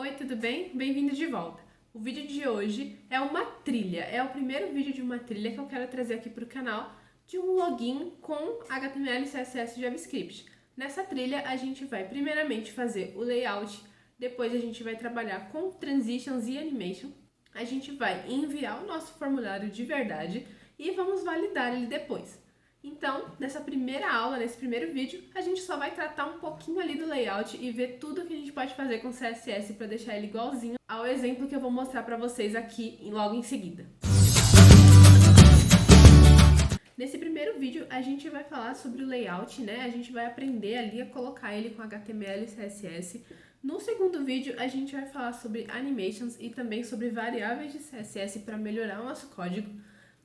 Oi, tudo bem? Bem-vindo de volta. O vídeo de hoje é uma trilha, é o primeiro vídeo de uma trilha que eu quero trazer aqui para o canal de um login com HTML, CSS e JavaScript. Nessa trilha a gente vai primeiramente fazer o layout, depois a gente vai trabalhar com transitions e animation, a gente vai enviar o nosso formulário de verdade e vamos validar ele depois. Então, nessa primeira aula, nesse primeiro vídeo, a gente só vai tratar um pouquinho ali do layout e ver tudo que a gente pode fazer com CSS para deixar ele igualzinho ao exemplo que eu vou mostrar para vocês aqui logo em seguida. Nesse primeiro vídeo, a gente vai falar sobre o layout, né? A gente vai aprender ali a colocar ele com HTML e CSS. No segundo vídeo, a gente vai falar sobre animations e também sobre variáveis de CSS para melhorar o nosso código.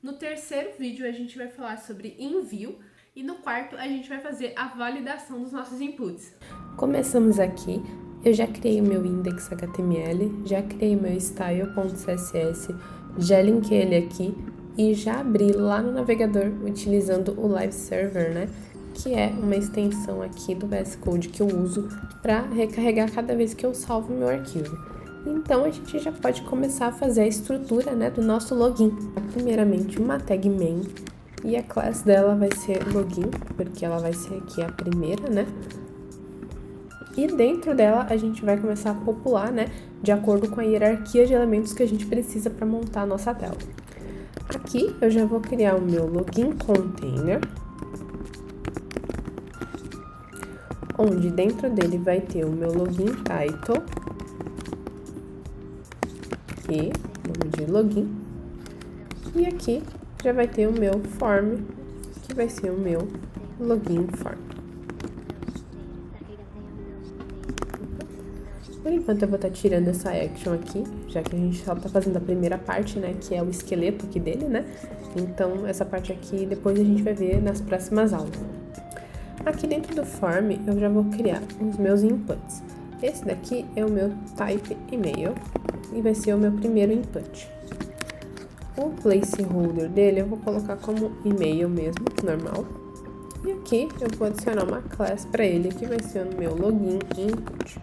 No terceiro vídeo, a gente vai falar sobre envio e no quarto, a gente vai fazer a validação dos nossos inputs. Começamos aqui, eu já criei o meu index HTML, já criei meu style.css, já linkei ele aqui e já abri lá no navegador utilizando o Live Server, né? Que é uma extensão aqui do VS Code que eu uso para recarregar cada vez que eu salvo meu arquivo. Então, a gente já pode começar a fazer a estrutura, né, do nosso login. Primeiramente, uma tag main, e a class dela vai ser login, porque ela vai ser aqui a primeira, né? E dentro dela, a gente vai começar a popular, né, de acordo com a hierarquia de elementos que a gente precisa para montar a nossa tela. Aqui, eu já vou criar o meu login container, onde dentro dele vai ter o meu login title, aqui, nome de login, e aqui já vai ter o meu form, que vai ser o meu login form. Por enquanto eu vou estar tirando essa action aqui, já que a gente só tá fazendo a primeira parte, né, que é o esqueleto aqui dele, né? Então essa parte aqui depois a gente vai ver nas próximas aulas. Aqui dentro do form eu já vou criar os meus inputs. Esse daqui é o meu type email e vai ser o meu primeiro input. O placeholder dele eu vou colocar como e-mail mesmo, normal. E aqui eu vou adicionar uma class para ele, que vai ser o meu login input.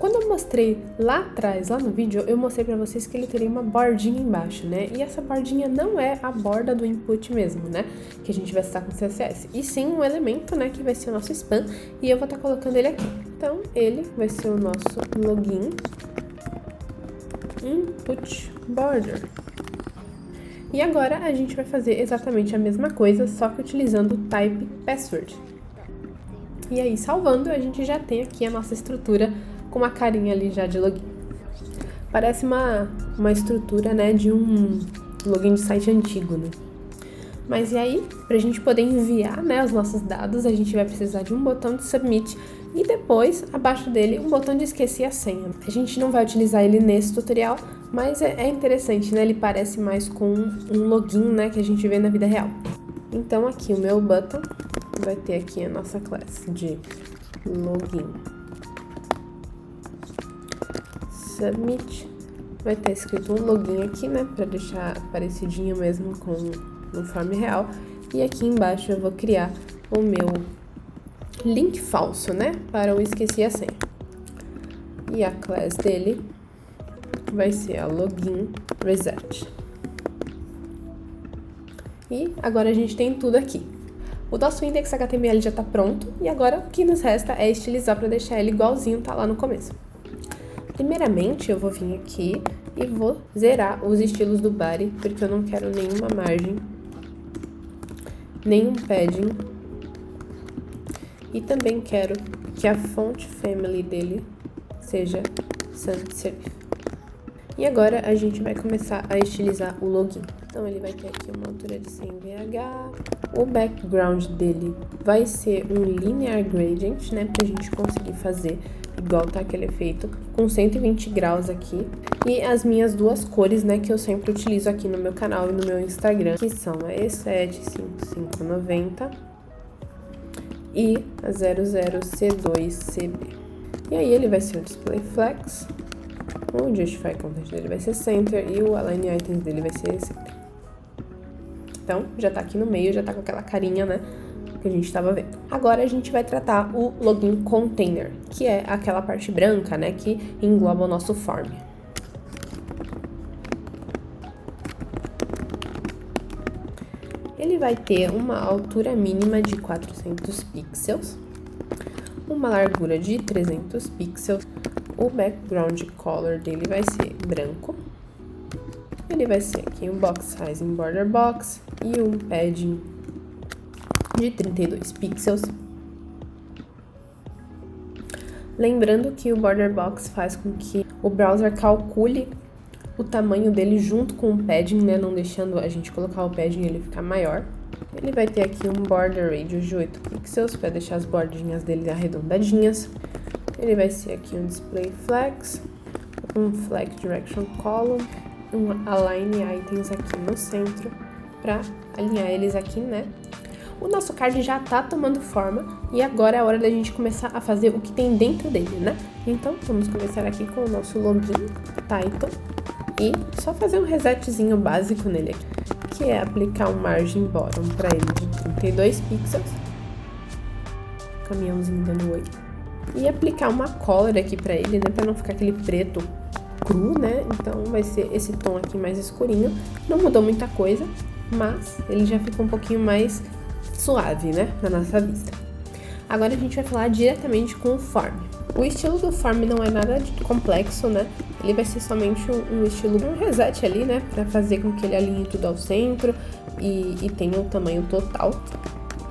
Quando eu mostrei lá atrás, lá no vídeo, eu mostrei para vocês que ele teria uma bordinha embaixo, né? E essa bordinha não é a borda do input mesmo, né? Que a gente vai estar com CSS. E sim um elemento, né? Que vai ser o nosso span. E eu vou estar colocando ele aqui. Então, ele vai ser o nosso login input border. E agora a gente vai fazer exatamente a mesma coisa, só que utilizando o type password. E aí, salvando, a gente já tem aqui a nossa estrutura com uma carinha ali já de login. Parece uma estrutura, né, de um login de site antigo, né? Mas e aí, pra gente poder enviar, né, os nossos dados, a gente vai precisar de um botão de submit e depois, abaixo dele, um botão de esquecer a senha. A gente não vai utilizar ele nesse tutorial, mas é interessante, né? Ele parece mais com um login, né, que a gente vê na vida real. Então aqui o meu button vai ter aqui a nossa classe de login submit, vai ter escrito um login aqui, né, para deixar parecidinho mesmo com o form real, e aqui embaixo eu vou criar o meu link falso, né, para o esqueci a senha. E a class dele vai ser a login reset. E agora a gente tem tudo aqui. O nosso index HTML já está pronto, e agora o que nos resta é estilizar para deixar ele igualzinho tá lá no começo. Primeiramente, eu vou vir aqui e vou zerar os estilos do body, porque eu não quero nenhuma margem, nenhum padding. E também quero que a font family dele seja sans serif. E agora a gente vai começar a estilizar o login. Então ele vai ter aqui uma altura de 100 VH, o background dele vai ser um linear gradient, né, pra gente conseguir fazer igual tá aquele efeito, com 120 graus aqui. E as minhas duas cores, né, que eu sempre utilizo aqui no meu canal e no meu Instagram, que são a E75590 e a 00C2CB. E aí ele vai ser o display flex, o justify content dele vai ser center e o align items dele vai ser center. Então, já tá aqui no meio, já tá com aquela carinha, né, que a gente estava vendo. Agora a gente vai tratar o login container, que é aquela parte branca, né, que engloba o nosso form. Ele vai ter uma altura mínima de 400 pixels, uma largura de 300 pixels, o background color dele vai ser branco, ele vai ser aqui um box size em border box e um padding de 32 pixels. Lembrando que o border box faz com que o browser calcule o tamanho dele junto com o padding, né, não deixando a gente colocar o padding e ele ficar maior. Ele vai ter aqui um border radius de 8 pixels para deixar as bordinhas dele arredondadinhas. Ele vai ser aqui um display flags, um flag direction column, um align items aqui no centro para alinhar eles aqui, né? O nosso card já tá tomando forma e agora é a hora da gente começar a fazer o que tem dentro dele, né? Então, vamos começar aqui com o nosso login, title, e só fazer um resetzinho básico nele aqui, que é aplicar um margin bottom para ele de 32 pixels, caminhãozinho dando oi, e aplicar uma color aqui para ele, né, para não ficar aquele preto cru, né? Então vai ser esse tom aqui mais escurinho, não mudou muita coisa, mas ele já ficou um pouquinho mais suave, né, na nossa vista. Agora a gente vai falar diretamente com o form. O estilo do form não é nada de complexo, né? Ele vai ser somente um estilo, um reset ali, né? Pra fazer com que ele alinhe tudo ao centro e tenha o tamanho total.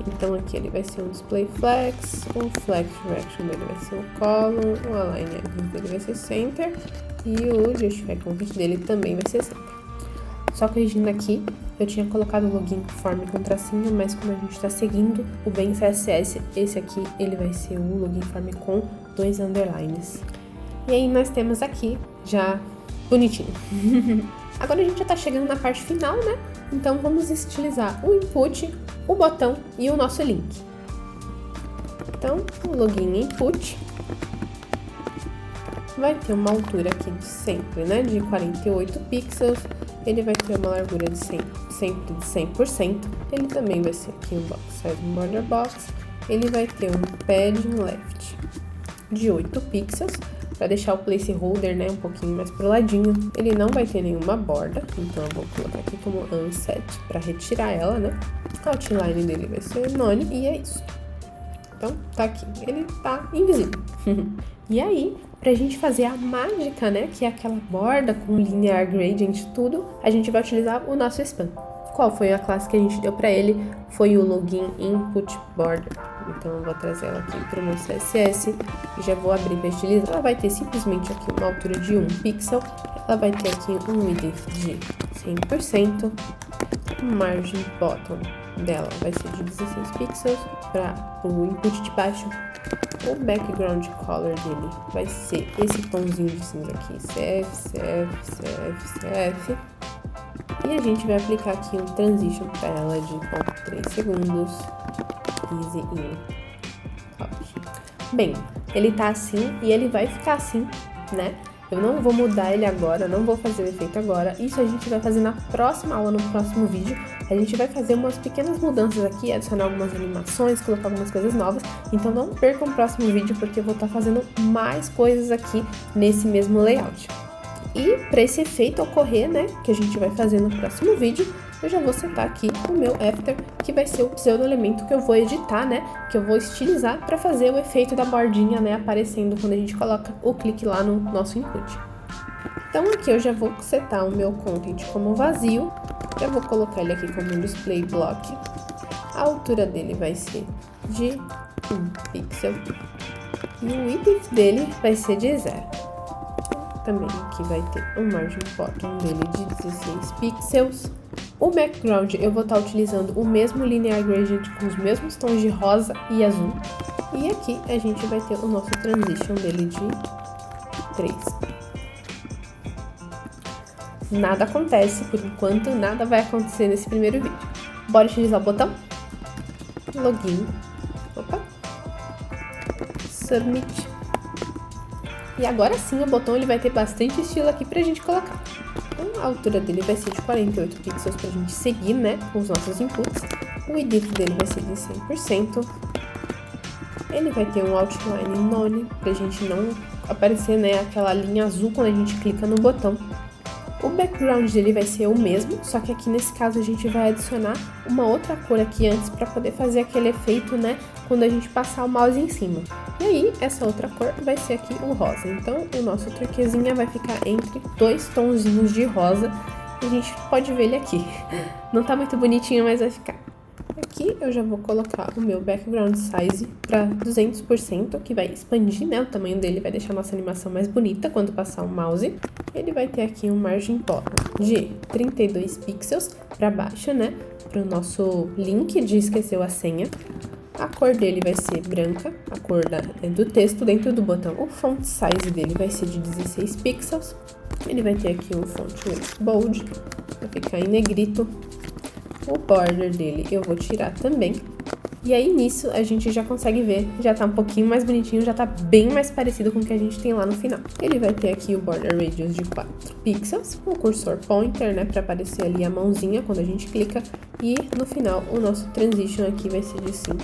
Então aqui ele vai ser um display flex, um flex direction dele vai ser um column, o align dele vai ser center e o justify content dele também vai ser center. Só corrigindo aqui, eu tinha colocado o login form com tracinho, mas como a gente está seguindo o bem CSS, esse aqui ele vai ser o login form com 2 underlines. E aí nós temos aqui já bonitinho. Agora a gente já tá chegando na parte final, né? Então vamos estilizar o input, o botão e o nosso link. Então, o login input vai ter uma altura aqui de sempre, né? De 48 pixels. Ele vai ter uma largura de sempre de 100%. Ele também vai ser aqui um box size border box. Ele vai ter um padding left de 8 pixels. Para deixar o placeholder, né, um pouquinho mais pro ladinho. Ele não vai ter nenhuma borda, então eu vou colocar aqui como unset para retirar ela, né? A outline dele vai ser none e é isso. Então, tá aqui. Ele tá invisível. E aí, pra gente fazer a mágica, né, que é aquela borda com linear gradient e tudo, a gente vai utilizar o nosso span. Qual foi a classe que a gente deu para ele? Foi o login input border. Então eu vou trazer ela aqui para o meu CSS e já vou abrir para estilizar. Ela vai ter simplesmente aqui uma altura de 1 pixel, ela vai ter aqui um width de 100%, margin bottom dela vai ser de 16 pixels para o input de baixo. O background color dele vai ser esse tomzinho de cinza aqui, CF, CF, CF, CF. E a gente vai aplicar aqui um transition para ela de 0,3 segundos. Easy in. Bem, ele tá assim e ele vai ficar assim, né? Eu não vou mudar ele agora, não vou fazer o efeito agora. Isso a gente vai fazer na próxima aula, no próximo vídeo. A gente vai fazer umas pequenas mudanças aqui, adicionar algumas animações, colocar algumas coisas novas. Então não percam o próximo vídeo, porque eu vou estar fazendo mais coisas aqui nesse mesmo layout. E para esse efeito ocorrer, né, que a gente vai fazer no próximo vídeo, eu já vou setar aqui o meu after, que vai ser o pseudo elemento que eu vou editar, né, que eu vou estilizar para fazer o efeito da bordinha, né, aparecendo quando a gente coloca o clique lá no nosso input. Então aqui eu já vou setar o meu content como vazio, já vou colocar ele aqui como um display block. A altura dele vai ser de 1 pixel e o width dele vai ser de 0. Também aqui vai ter um margin bottom dele de 16 pixels. O background eu vou estar utilizando o mesmo linear gradient com os mesmos tons de rosa e azul. E aqui a gente vai ter o nosso transition dele de 3. Nada acontece, por enquanto nada vai acontecer nesse primeiro vídeo. Bora utilizar o botão? Login. Opa. Submit. E agora sim o botão ele vai ter bastante estilo aqui pra gente colocar. Então a altura dele vai ser de 48 pixels pra gente seguir, né, com os nossos inputs. O edit dele vai ser de 100%. Ele vai ter um outline none, pra gente não aparecer, né, aquela linha azul quando a gente clica no botão. O background dele vai ser o mesmo, só que aqui nesse caso a gente vai adicionar uma outra cor aqui antes para poder fazer aquele efeito, né, quando a gente passar o mouse em cima. E aí, essa outra cor vai ser aqui o rosa. Então, o nosso turquesinha vai ficar entre dois tonzinhos de rosa. E a gente pode ver ele aqui. Não tá muito bonitinho, mas vai ficar. Aqui eu já vou colocar o meu background size para 200%, que vai expandir, né, o tamanho dele, vai deixar a nossa animação mais bonita quando passar o mouse. Ele vai ter aqui um margem border de 32 pixels para baixo, né, para o nosso link de esqueceu a senha. A cor dele vai ser branca, a cor do texto dentro do botão. O font size dele vai ser de 16 pixels. Ele vai ter aqui um font bold, vai ficar em negrito. O border dele eu vou tirar também. E aí nisso a gente já consegue ver, já tá um pouquinho mais bonitinho, já tá bem mais parecido com o que a gente tem lá no final. Ele vai ter aqui o border radius de 4 pixels, o cursor pointer, né, pra aparecer ali a mãozinha quando a gente clica. E no final o nosso transition aqui vai ser de 5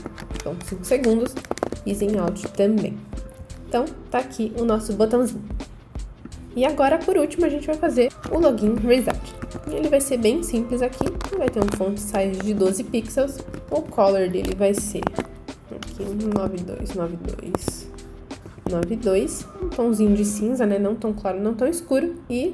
segundos, easing out também. Então tá aqui o nosso botãozinho. E agora, por último, a gente vai fazer o login reset. Ele vai ser bem simples aqui, vai ter um font size de 12 pixels, o color dele vai ser aqui um 92, um tomzinho de cinza, né, não tão claro, não tão escuro, e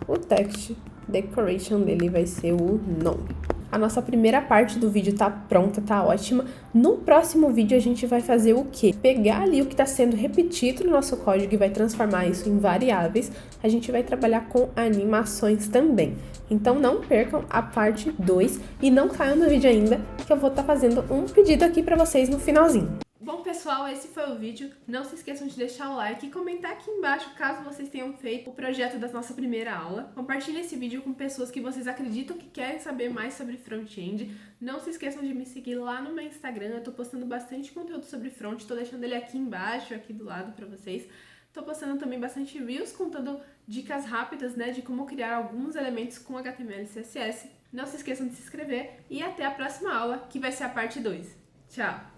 o text decoration dele vai ser o nome. A nossa primeira parte do vídeo tá pronta, tá ótima. No próximo vídeo a gente vai fazer o quê? Pegar ali o que está sendo repetido no nosso código e vai transformar isso em variáveis. A gente vai trabalhar com animações também. Então não percam a parte 2 e não caiam no vídeo ainda, que eu vou estar fazendo um pedido aqui para vocês no finalzinho. Bom, pessoal, esse foi o vídeo. Não se esqueçam de deixar o like e comentar aqui embaixo caso vocês tenham feito o projeto da nossa primeira aula. Compartilhe esse vídeo com pessoas que vocês acreditam que querem saber mais sobre front-end. Não se esqueçam de me seguir lá no meu Instagram. Eu tô postando bastante conteúdo sobre front, tô deixando ele aqui embaixo, aqui do lado pra vocês. Tô postando também bastante reels contando dicas rápidas, né, de como criar alguns elementos com HTML e CSS. Não se esqueçam de se inscrever e até a próxima aula, que vai ser a parte 2. Tchau!